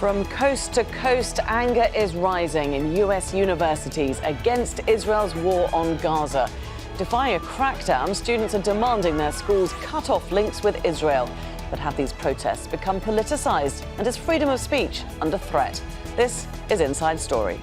From coast to coast, anger is rising in US universities against Israel's war on Gaza. Defying a crackdown, students are demanding their schools cut off links with Israel. But have these protests become politicized, and is freedom of speech under threat? This is Inside Story.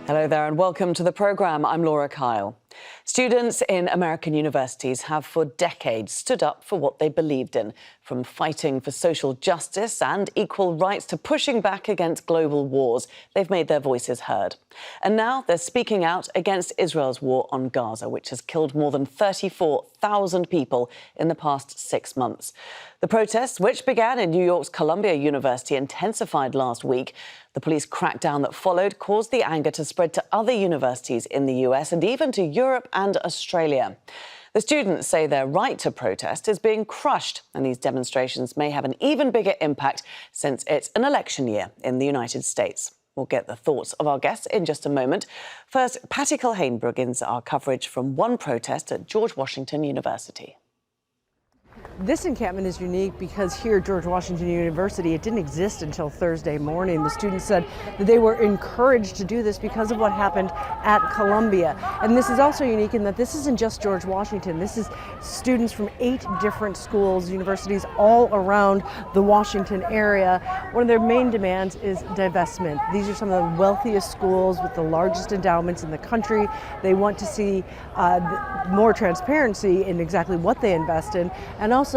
Hello there and welcome to the programme. I'm Laura Kyle. Students in American universities have for decades stood up for what they believed in, from fighting for social justice and equal rights to pushing back against global wars. They've made their voices heard. And now they're speaking out against Israel's war on Gaza, which has killed more than 34,000 people in the past 6 months. The protests, which began in New York's Columbia University, intensified last week. The police crackdown that followed caused the anger to spread to other universities in the US and even to Europe and Australia. The students say their right to protest is being crushed, and these demonstrations may have an even bigger impact since it's an election year in the United States. We'll get the thoughts of our guests in just a moment. First, Patty Culhane begins our coverage from one protest at George Washington University. This encampment is unique because here at George Washington University, it didn't exist until Thursday morning. The students said that they were encouraged to do this because of what happened at Columbia. And this is also unique in that this isn't just George Washington. This is students from 8 different schools, universities all around the Washington area. One of their main demands is divestment. These are some of the wealthiest schools with the largest endowments in the country. They want to see more transparency in exactly what they invest in. And also,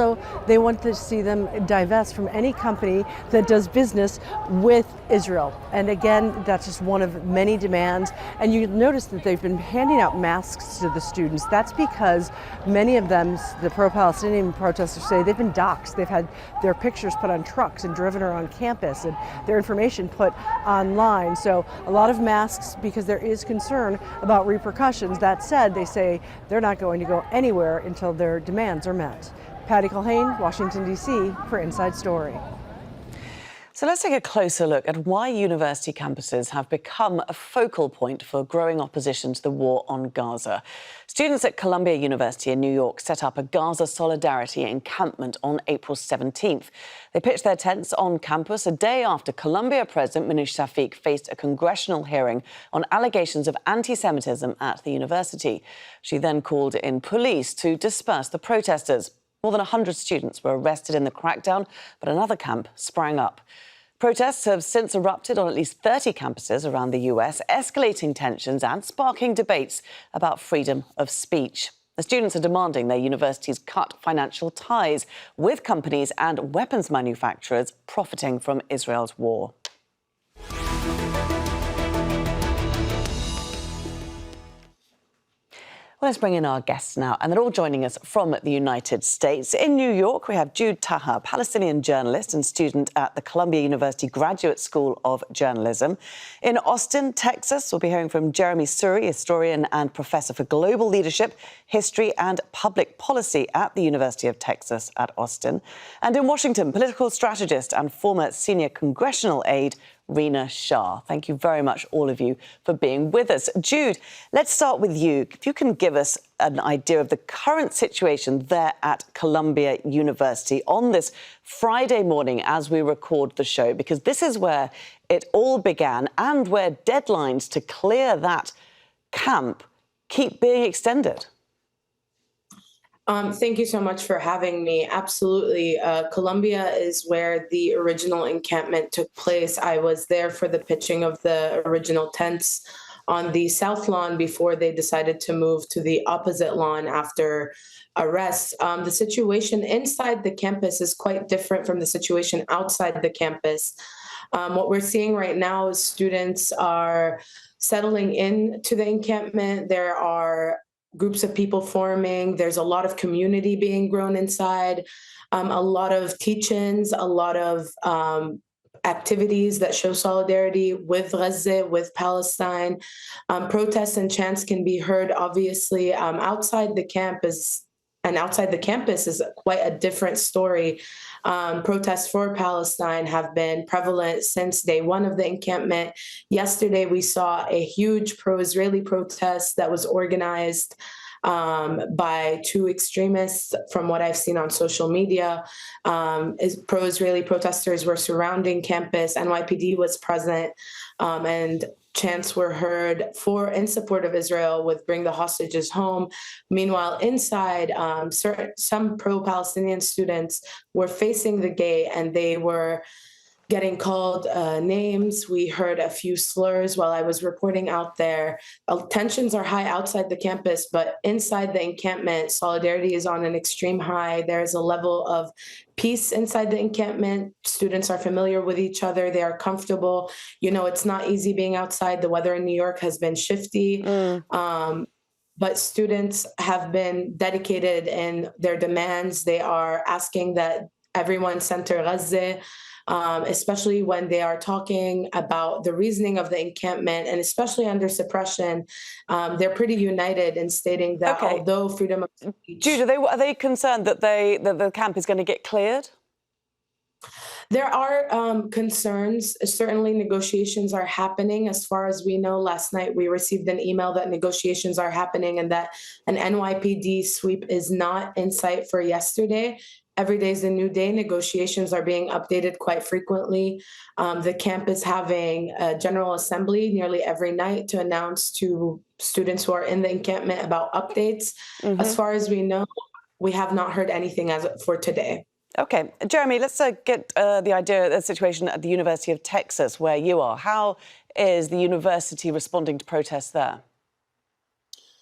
they want to see them divest from any company that does business with Israel. And again, that's just one of many demands. And you notice that they've been handing out masks to the students. That's because many of them, the pro-Palestinian protesters, say they've been doxxed. They've had their pictures put on trucks and driven around campus and their information put online. So a lot of masks because there is concern about repercussions. That said, they say they're not going to go anywhere until their demands are met. Patty Culhane, Washington, D.C. for Inside Story. So let's take a closer look at why university campuses have become a focal point for growing opposition to the war on Gaza. Students at Columbia University in New York set up a Gaza solidarity encampment on April 17th. They pitched their tents on campus a day after Columbia President Minouche Shafik faced a congressional hearing on allegations of anti-Semitism at the university. She then called in police to disperse the protesters. More than 100 students were arrested in the crackdown, but another camp sprang up. Protests have since erupted on at least 30 campuses around the US, escalating tensions and sparking debates about freedom of speech. The students are demanding their universities cut financial ties with companies and weapons manufacturers profiting from Israel's war. Well, let's bring in our guests now, and they're all joining us from the United States. In New York, we have Jude Taha, Palestinian journalist and student at the Columbia University Graduate School of Journalism. In Austin, Texas, we'll be hearing from Jeremy Suri, historian and professor for global leadership, history and public policy at the University of Texas at Austin. And in Washington, political strategist and former senior congressional aide, Rina Shah. Thank you very much, all of you, for being with us. Jude, let's start with you. If you can give us an idea of the current situation there at Columbia University on this Friday morning as we record the show, because this is where it all began and where deadlines to clear that camp keep being extended. Thank you so much for having me. Absolutely. Columbia is where the original encampment took place. I was there for the pitching of the original tents on the south lawn before they decided to move to the opposite lawn after arrests. The situation inside the campus is quite different from the situation outside the campus. What we're seeing right now is students are settling into the encampment. There are groups of people forming. There's a lot of community being grown inside, a lot of teach-ins, a lot of activities that show solidarity with Gaza, with Palestine. Protests and chants can be heard, obviously. Outside the camp is and outside the campus is quite a different story. Protests for Palestine have been prevalent since day one of the encampment. Yesterday, we saw a huge pro-Israeli protest that was organized by two extremists, from what I've seen on social media. Pro-Israeli protesters were surrounding campus. NYPD was present, and chants were heard in support of Israel with "Bring the hostages home." Meanwhile, inside, some pro-Palestinian students were facing the gate, and they were getting called names. We heard a few slurs while I was reporting out there. Tensions are high outside the campus, but inside the encampment, solidarity is on an extreme high. There's a level of peace inside the encampment. Students are familiar with each other. They are comfortable. You know, it's not easy being outside. The weather in New York has been shifty. But students have been dedicated in their demands. They are asking that everyone center Gaza, especially when they are talking about the reasoning of the encampment, and especially under suppression. They're pretty united in stating that although freedom of speech... Judah, are they concerned that the camp is going to get cleared? There are concerns. Certainly negotiations are happening. As far as we know, last night we received an email that negotiations are happening and that an NYPD sweep is not in sight for yesterday. Every day is a new day. Negotiations are being updated quite frequently. The camp is having a general assembly nearly every night to announce to students who are in the encampment about updates. As far as we know, we have not heard anything as for today. Okay, Jeremy, let's get the situation at the University of Texas, where you are. How is the university responding to protests there?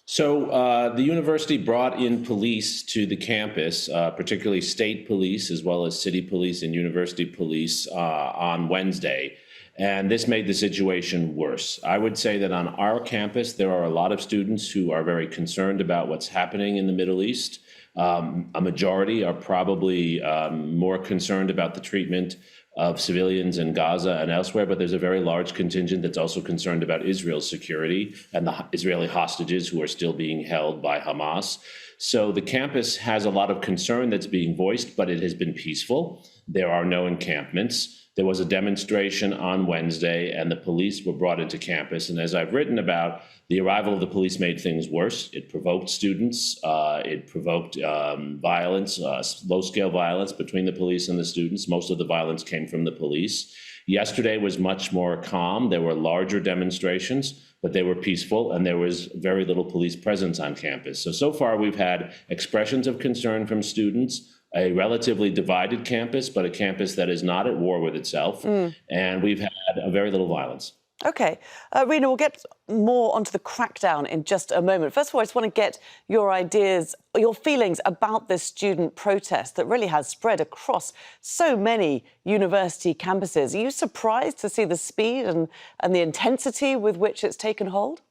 So the university brought in police to the campus, particularly state police, as well as city police and university police on Wednesday. And this made the situation worse. I would say that on our campus, there are a lot of students who are very concerned about what's happening in the Middle East. A majority are probably more concerned about the treatment of civilians in Gaza and elsewhere, but there's a very large contingent that's also concerned about Israel's security and the Israeli hostages who are still being held by Hamas. So the campus has a lot of concern that's being voiced, but it has been peaceful. There are no encampments. There was a demonstration on Wednesday, and the police were brought into campus. And as I've written about, the arrival of the police made things worse. It provoked students. It provoked violence, low-scale violence between the police and the students. Most of the violence came from the police. Yesterday was much more calm. There were larger demonstrations, but they were peaceful, and there was very little police presence on campus. So far, we've had expressions of concern from students, a relatively divided campus, but a campus that is not at war with itself. And we've had very little violence. Okay. Rena, we'll get more onto the crackdown in just a moment. First of all, I just want to get your ideas, your feelings about this student protest that really has spread across so many university campuses. Are you surprised to see the speed and the intensity with which it's taken hold?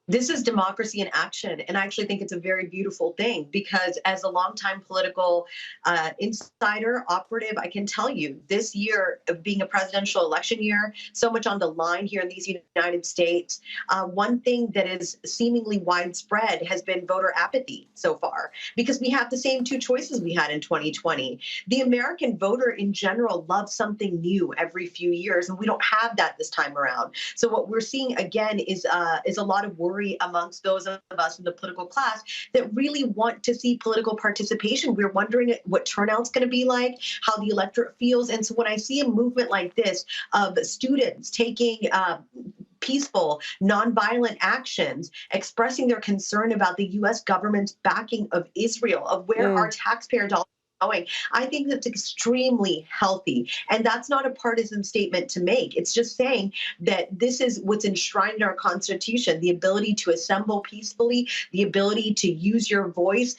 This is democracy in action, and I actually think it's a very beautiful thing, because as a longtime political insider, operative, I can tell you this year, being a presidential election year, so much on the line here in these United States, one thing that is seemingly widespread has been voter apathy so far, because we have the same two choices we had in 2020. The American voter in general loves something new every few years, and we don't have that this time around. So what we're seeing again is a lot of worry amongst those of us in the political class that really want to see political participation. We're wondering what turnout's going to be like, how the electorate feels. And so when I see a movement like this of students taking peaceful, nonviolent actions, expressing their concern about the U.S. government's backing of Israel, of where our taxpayer dollars going, I think that's extremely healthy. And that's not a partisan statement to make. It's just saying that this is what's enshrined in our Constitution, the ability to assemble peacefully, the ability to use your voice.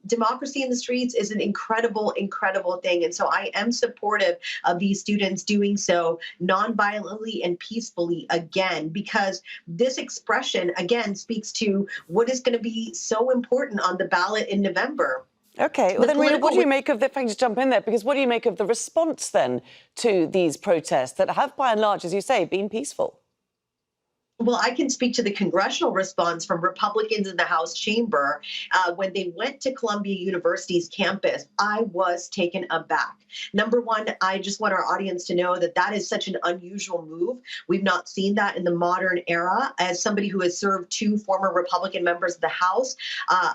Democracy in the streets is an incredible, incredible thing. And so I am supportive of these students doing so nonviolently and peacefully again, because this expression, again, speaks to what is going to be so important on the ballot in November. Okay, well then, Rena, what do you make of the, if I can just jump in there, because what do you make of the response then to these protests that have, by and large, as you say, been peaceful? Well, I can speak to the congressional response from Republicans in the House chamber. When they went to Columbia University's campus, I was taken aback. Number one, I just want our audience to know that that is such an unusual move. We've not seen that in the modern era. As somebody who has served two former Republican members of the House,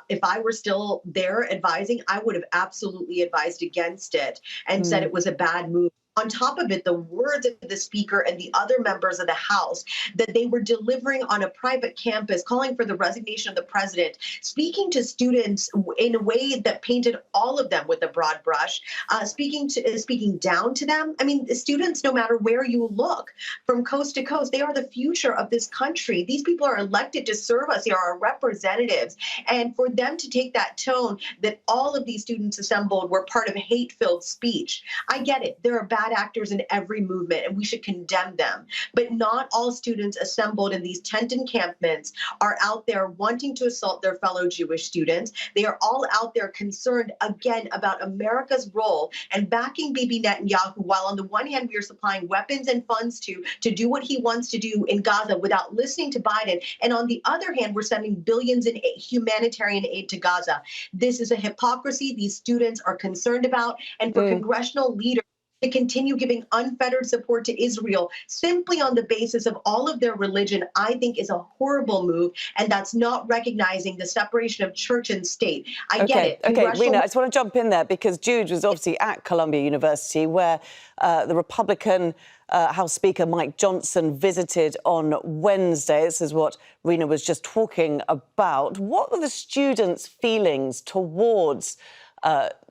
if I were still there advising, I would have absolutely advised against it and said it was a bad move. On top of it, the words of the speaker and the other members of the House that they were delivering on a private campus, calling for the resignation of the president, speaking to students in a way that painted all of them with a broad brush, speaking down to them. I mean, the students, no matter where you look, from coast to coast, they are the future of this country. These people are elected to serve us. They are our representatives. And for them to take that tone that all of these students assembled were part of hate-filled speech, I get it. There are bad actors in every movement, and we should condemn them. But not all students assembled in these tent encampments are out there wanting to assault their fellow Jewish students. They are all out there concerned, again, about America's role and backing Bibi Netanyahu, while on the one hand, we are supplying weapons and funds to do what he wants to do in Gaza without listening to Biden. And on the other hand, we're sending billions in humanitarian aid to Gaza. This is a hypocrisy these students are concerned about. And for congressional leaders to continue giving unfettered support to Israel simply on the basis of all of their religion, I think is a horrible move. And that's not recognizing the separation of church and state. I get it. Okay, Rena, I just want to jump in there because Jude was obviously at Columbia University where the Republican House Speaker Mike Johnson visited on Wednesday. This is what Rena was just talking about. What were the students' feelings towards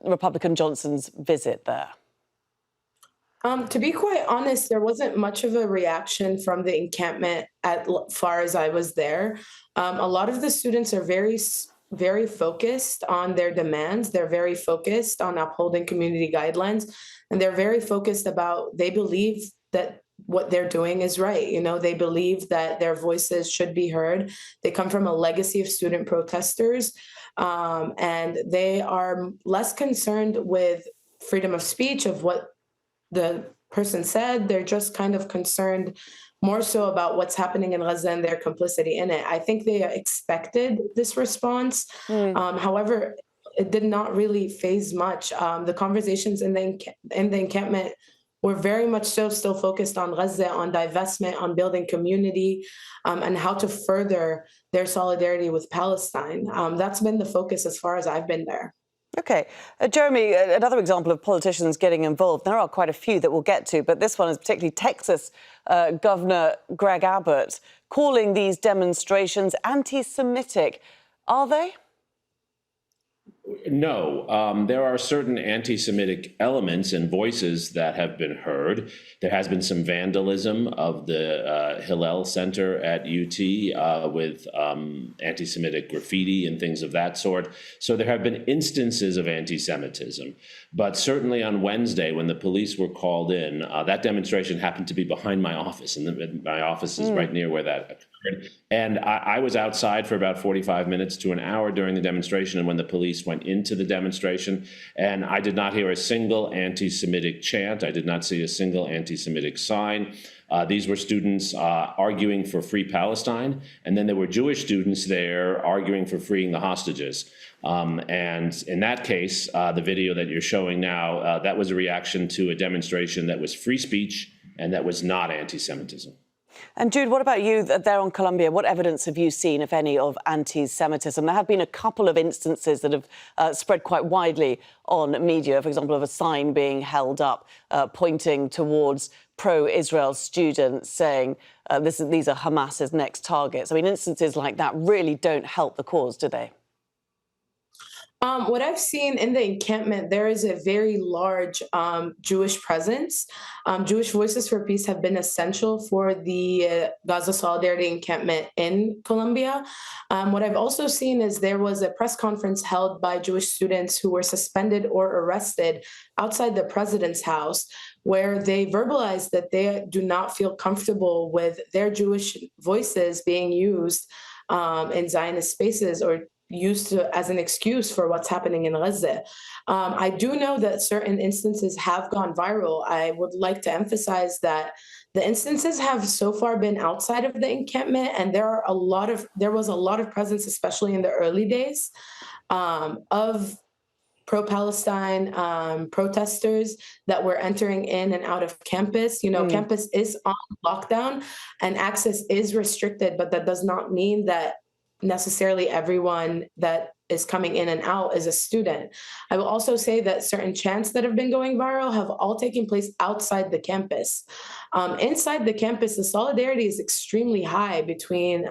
Republican Johnson's visit there? To be quite honest, there wasn't much of a reaction from the encampment as far as I was there. A lot of the students are very focused on their demands. They're very focused on upholding community guidelines, and they're very focused about, they believe that what they're doing is right. You know, they believe that their voices should be heard. They come from a legacy of student protesters, and they are less concerned with freedom of speech, of what the person said. They're just kind of concerned more so about what's happening in Gaza and their complicity in it. I think they expected this response. However, it did not really phase much. The conversations in the encampment were very much so still focused on Gaza, on divestment, on building community, and how to further their solidarity with Palestine. That's been the focus as far as I've been there. OK. Jeremy, another example of politicians getting involved. There are quite a few that we'll get to, but this one is particularly Texas Governor Greg Abbott calling these demonstrations anti-Semitic. Are they? No, there are certain anti-Semitic elements and voices that have been heard. There has been some vandalism of the Hillel Center at UT with anti-Semitic graffiti and things of that sort. So there have been instances of anti-Semitism. But certainly on Wednesday, when the police were called in, that demonstration happened to be behind my office, and my office is right near where that occurred. And I was outside for about 45 minutes to an hour during the demonstration, and when the police went into the demonstration, and I did not hear a single anti-Semitic chant. I did not see a single anti-Semitic sign. These were students arguing for free Palestine, and then there were Jewish students there arguing for freeing the hostages. And in that case, the video that you're showing now, that was a reaction to a demonstration that was free speech and that was not anti-Semitism. And Jude, what about you there on Columbia? What evidence have you seen, if any, of anti-Semitism? There have been a couple of instances that have spread quite widely on media, for example, of a sign being held up pointing towards pro-Israel students saying these are Hamas's next targets. I mean, instances like that really don't help the cause, do they? What I've seen in the encampment, there is a very large Jewish presence. Jewish Voices for Peace have been essential for the Gaza Solidarity encampment in Columbia. What I've also seen is there was a press conference held by Jewish students who were suspended or arrested outside the president's house, where they verbalized that they do not feel comfortable with their Jewish voices being used in Zionist spaces or used to as an excuse for what's happening in Gaza. I do know that certain instances have gone viral. I would like to emphasize that the instances have so far been outside of the encampment, and there was a lot of presence, especially in the early days, of pro-Palestine protesters that were entering in and out of campus. Campus is on lockdown and access is restricted, but that does not mean that necessarily everyone that is coming in and out is a student. I will also say that certain chants that have been going viral have all taken place outside the campus. Inside the campus, the solidarity is extremely high between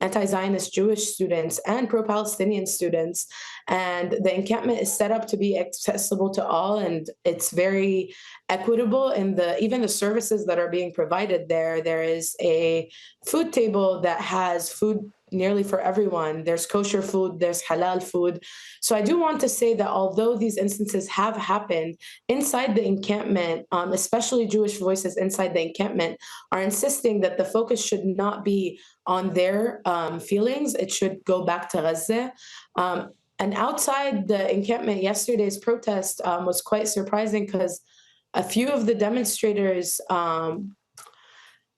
anti-Zionist Jewish students and pro-Palestinian students. And the encampment is set up to be accessible to all, and it's very equitable in even the services that are being provided there. There is a food table that has food nearly for everyone. There's kosher food, there's halal food. So I do want to say that although these instances have happened inside the encampment, especially Jewish voices inside the encampment are insisting that the focus should not be on their feelings. It should go back to Gaza. And outside the encampment, yesterday's protest was quite surprising because a few of the demonstrators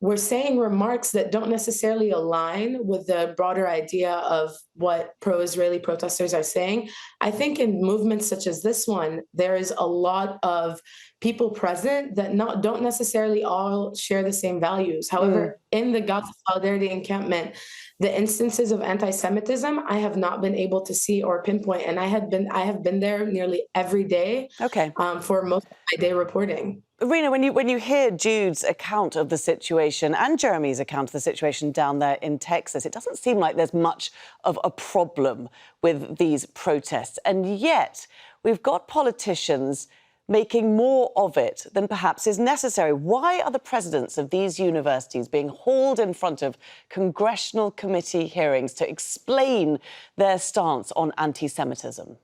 were saying remarks that don't necessarily align with the broader idea of what pro-Israeli protesters are saying. I think in movements such as this one, there is a lot of people present that don't necessarily all share the same values. However, in the Gaza Solidarity encampment, the instances of anti-Semitism I have not been able to see or pinpoint, and I have been there nearly every day. Okay. For most of my day reporting. Rina, when you hear Jude's account of the situation and Jeremy's account of the situation down there in Texas, it doesn't seem like there's much of a problem with these protests. And yet we've got politicians making more of it than perhaps is necessary. Why are the presidents of these universities being hauled in front of congressional committee hearings to explain their stance on anti-Semitism?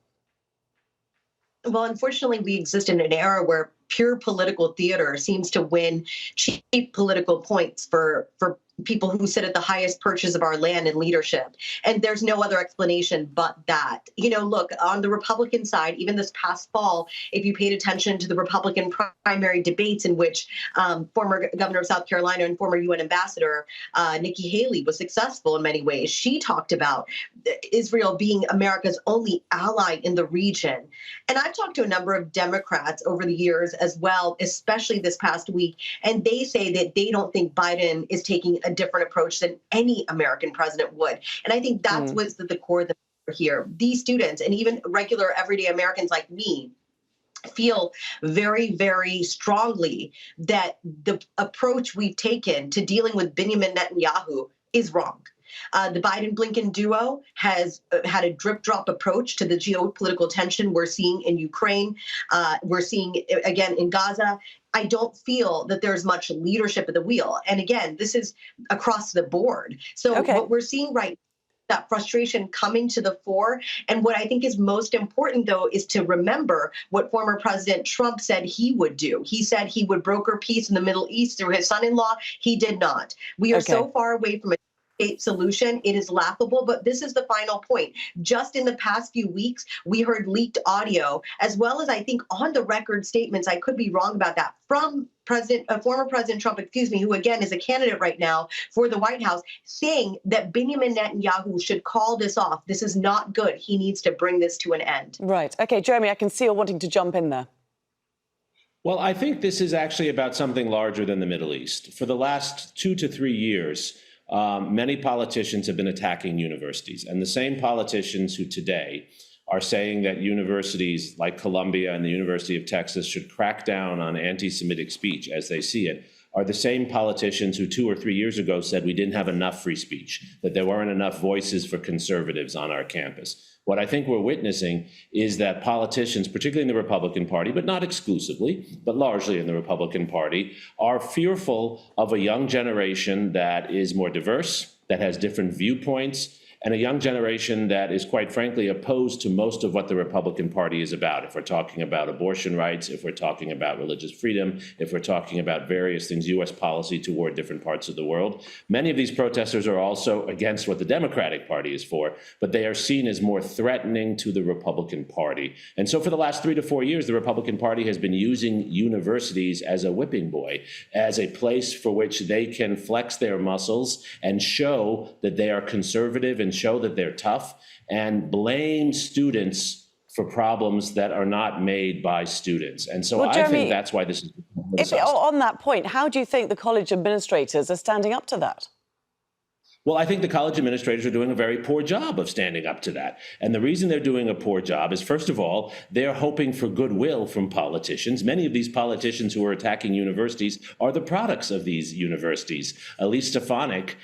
Well, unfortunately, we exist in an era where pure political theater seems to win cheap political points for people who sit at the highest perches of our land and leadership. And there's no other explanation but that. Look, on the Republican side, even this past fall, if you paid attention to the Republican primary debates in which former governor of South Carolina and former UN ambassador Nikki Haley was successful in many ways, she talked about Israel being America's only ally in the region. And I've talked to a number of Democrats over the years as well, especially this past week, and they say that they don't think Biden is taking a different approach than any American president would. And I think that's what's the core of the matter here. These students and even regular everyday Americans like me feel very, very strongly that the approach we've taken to dealing with Benjamin Netanyahu is wrong. The Biden-Blinken duo has had a drip-drop approach to the geopolitical tension we're seeing in Ukraine. We're seeing, again, in Gaza. I don't feel that there's much leadership at the wheel. And again, this is across the board. So what we're seeing right now, that frustration coming to the fore. And what I think is most important, though, is to remember what former President Trump said he would do. He said he would broker peace in the Middle East through his son-in-law. He did not. We are so far away from a state solution. It is laughable, but this is the final point. Just in the past few weeks, we heard leaked audio, as well as I think on the record statements, I could be wrong about that, from former President Trump, who again is a candidate right now for the White House, saying that Benjamin Netanyahu should call this off. This is not good. He needs to bring this to an end. Right. Okay, Jeremy, I can see you're wanting to jump in there. Well, I think this is actually about something larger than the Middle East. For the last 2 to 3 years, many politicians have been attacking universities, and the same politicians who today are saying that universities like Columbia and the University of Texas should crack down on anti-Semitic speech as they see it are the same politicians who 2 or 3 years ago said we didn't have enough free speech, that there weren't enough voices for conservatives on our campus. What I think we're witnessing is that politicians, particularly in the Republican Party, but not exclusively, but largely in the Republican Party, are fearful of a young generation that is more diverse, that has different viewpoints, and a young generation that is, quite frankly, opposed to most of what the Republican Party is about. If we're talking about abortion rights, if we're talking about religious freedom, if we're talking about various things, U.S. policy toward different parts of the world. Many of these protesters are also against what the Democratic Party is for, but they are seen as more threatening to the Republican Party. And so for the last 3 to 4 years, the Republican Party has been using universities as a whipping boy, as a place for which they can flex their muscles and show that they are conservative and show that they're tough, and blame students for problems that are not made by students. And so Well, Jeremy, I think that's why this is on that point, how do you think the college administrators are standing up to that? Well, I think the college administrators are doing a very poor job of standing up to that. And the reason they're doing a poor job is, first of all, they're hoping for goodwill from politicians. Many of these politicians who are attacking universities are the products of these universities. Elise Stefanik,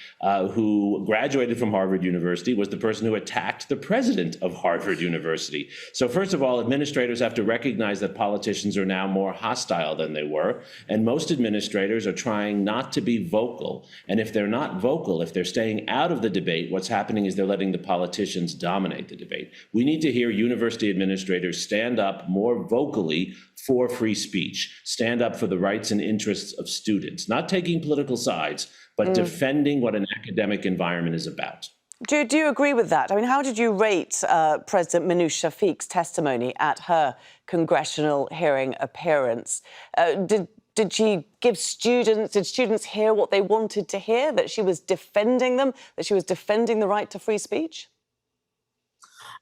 who graduated from Harvard University, was the person who attacked the president of Harvard University. So first of all, administrators have to recognize that politicians are now more hostile than they were. And most administrators are trying not to be vocal. And if they're not vocal, if they're staying out of the debate, what's happening is they're letting the politicians dominate the debate. We need to hear university administrators stand up more vocally for free speech, stand up for the rights and interests of students, not taking political sides, but defending what an academic environment is about. Do you agree with that? I mean, how did you rate President Minouche Shafiq's testimony at her congressional hearing appearance? Did students hear what they wanted to hear, that she was defending them, that she was defending the right to free speech?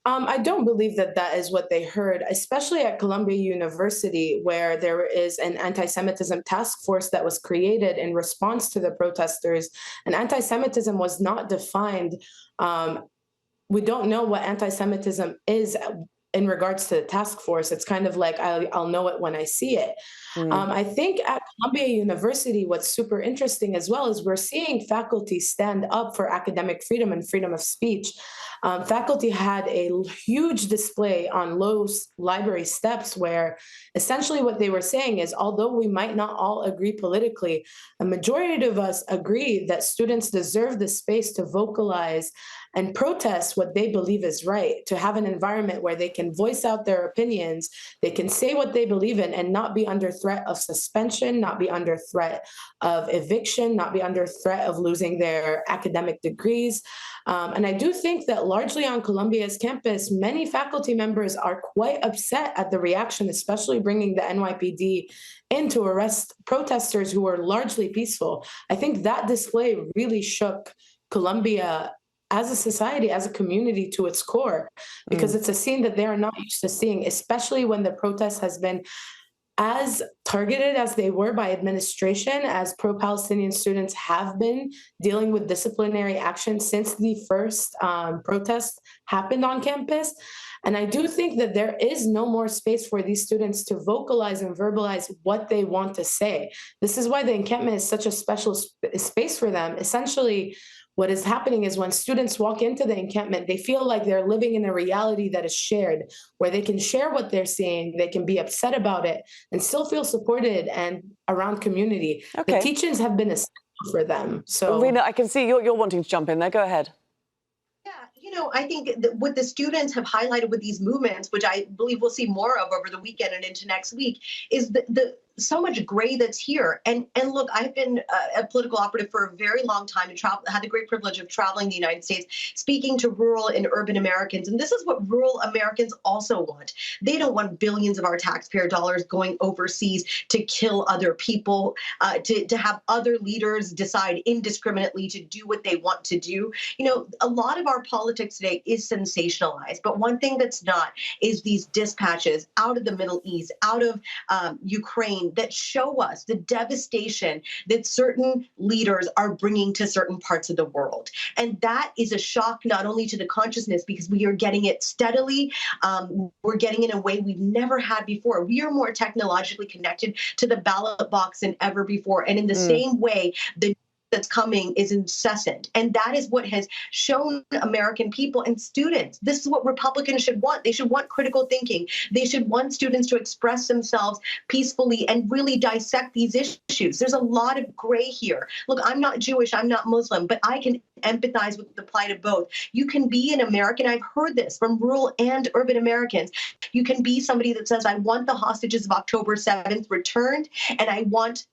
I don't believe that that is what they heard, especially at Columbia University, where there is an anti-Semitism task force that was created in response to the protesters. And anti-Semitism was not defined. We don't know what anti-Semitism is in regards to the task force. It's kind of like, I'll know it when I see it. I think at Columbia University, what's super interesting as well is we're seeing faculty stand up for academic freedom and freedom of speech. Faculty had a huge display on Lowe's library steps where essentially what they were saying is, although we might not all agree politically, a majority of us agree that students deserve the space to vocalize and protest what they believe is right, to have an environment where they can voice out their opinions, they can say what they believe in and not be under threat of suspension, not be under threat of eviction, not be under threat of losing their academic degrees. And I do think that largely on Columbia's campus, many faculty members are quite upset at the reaction, especially bringing the NYPD in to arrest protesters who were largely peaceful. I think that display really shook Columbia as a society, as a community to its core, because it's a scene that they are not used to seeing, especially when the protest has been as targeted as they were by administration, as pro-Palestinian students have been dealing with disciplinary action since the first protest happened on campus. And I do think that there is no more space for these students to vocalize and verbalize what they want to say. This is why the encampment is such a special space for them. Essentially, what is happening is when students walk into the encampment, they feel like they're living in a reality that is shared, where they can share what they're seeing, they can be upset about it, and still feel supported and around community. Okay. The teachings have been essential for them. So, Rena, I can see you're wanting to jump in there. Go ahead. Yeah, I think that what the students have highlighted with these movements, which I believe we'll see more of over the weekend and into next week, is the so much gray that's here. And look, I've been a political operative for a very long time and had the great privilege of traveling the United States, speaking to rural and urban Americans. And this is what rural Americans also want. They don't want billions of our taxpayer dollars going overseas to kill other people, to have other leaders decide indiscriminately to do what they want to do. A lot of our politics today is sensationalized, but one thing that's not is these dispatches out of the Middle East, out of Ukraine, that show us the devastation that certain leaders are bringing to certain parts of the world. And that is a shock not only to the consciousness, because we are getting it steadily, we're getting it in a way we've never had before. We are more technologically connected to the ballot box than ever before. And in the same way, the that's coming is incessant. And that is what has shown American people and students, this is what Republicans should want. They should want critical thinking. They should want students to express themselves peacefully and really dissect these issues. There's a lot of gray here. Look, I'm not Jewish, I'm not Muslim, but I can empathize with the plight of both. You can be an American, I've heard this from rural and urban Americans. You can be somebody that says, I want the hostages of October 7th returned, and I want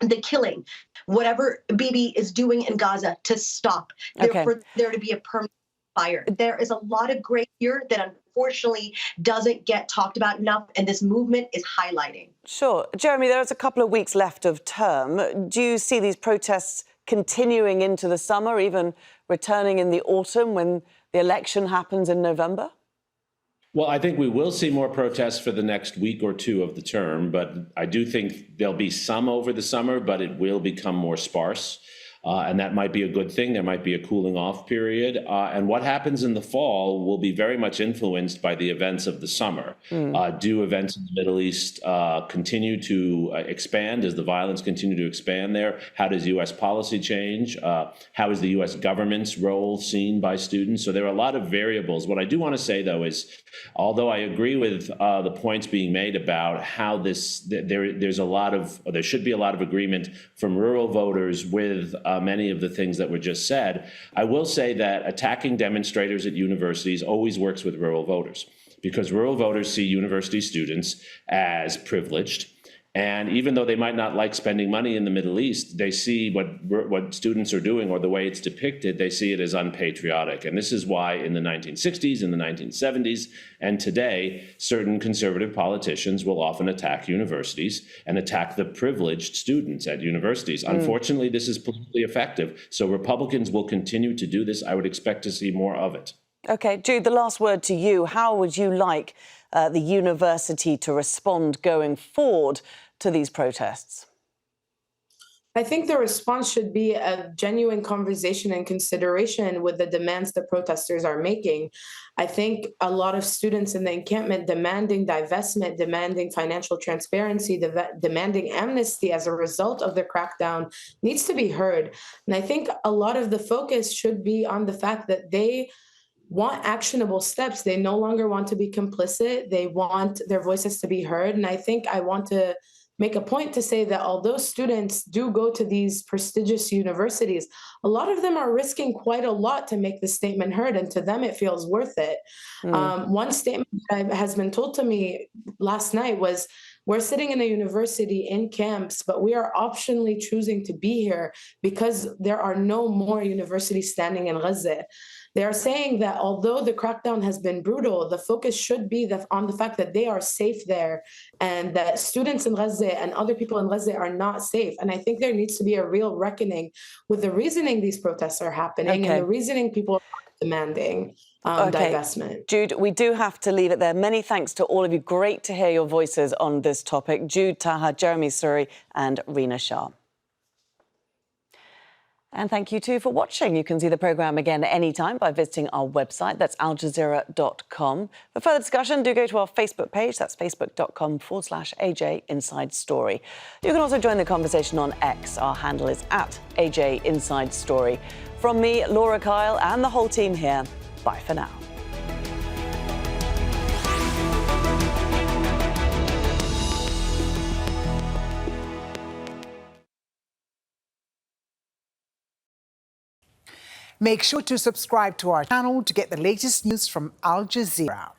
the killing, whatever Bibi is doing in Gaza, to stop. For there to be a permanent fire. There is a lot of gray here that unfortunately doesn't get talked about enough, and this movement is highlighting. Sure. Jeremy, there's a couple of weeks left of term. Do you see these protests continuing into the summer, even returning in the autumn when the election happens in November? Well, I think we will see more protests for the next week or two of the term, but I do think there'll be some over the summer, but it will become more sparse. And that might be a good thing. There might be a cooling off period. And what happens in the fall will be very much influenced by the events of the summer. Do events in the Middle East continue to expand? Does the violence continue to expand there? How does U.S. policy change? How is the U.S. government's role seen by students? So there are a lot of variables. What I do want to say, though, is although I agree with the points being made about how there should be a lot of agreement from rural voters with many of the things that were just said, I will say that attacking demonstrators at universities always works with rural voters, because rural voters see university students as privileged. And even though they might not like spending money in the Middle East, they see what students are doing, or the way it's depicted, they see it as unpatriotic. And this is why in the 1960s, in the 1970s, and today, certain conservative politicians will often attack universities and attack the privileged students at universities. Unfortunately, this is politically effective. So Republicans will continue to do this. I would expect to see more of it. OK, Jude, the last word to you. How would you like the university to respond going forward to these protests? I think the response should be a genuine conversation and consideration with the demands the protesters are making. I think a lot of students in the encampment demanding divestment, demanding financial transparency, demanding amnesty as a result of the crackdown needs to be heard. And I think a lot of the focus should be on the fact that they want actionable steps. They no longer want to be complicit. They want their voices to be heard. And I think I want to make a point to say that although students do go to these prestigious universities, a lot of them are risking quite a lot to make the statement heard, and to them it feels worth it. One statement that has been told to me last night was, we're sitting in a university in camps, but we are optionally choosing to be here because there are no more universities standing in Gaza. They are saying that although the crackdown has been brutal, the focus should be on the fact that they are safe there, and that students in Gaza and other people in Gaza are not safe. And I think there needs to be a real reckoning with the reasoning these protests are happening and the reasoning people are demanding divestment. Jude, we do have to leave it there. Many thanks to all of you. Great to hear your voices on this topic. Jude Taha, Jeremy Suri and Rina Shah. And thank you too for watching. You can see the programme again anytime by visiting our website. That's aljazeera.com. For further discussion, do go to our Facebook page. That's facebook.com/AJ Inside Story. You can also join the conversation on X. Our handle is @AJ Inside Story. From me, Laura Kyle, and the whole team here, bye for now. Make sure to subscribe to our channel to get the latest news from Al Jazeera.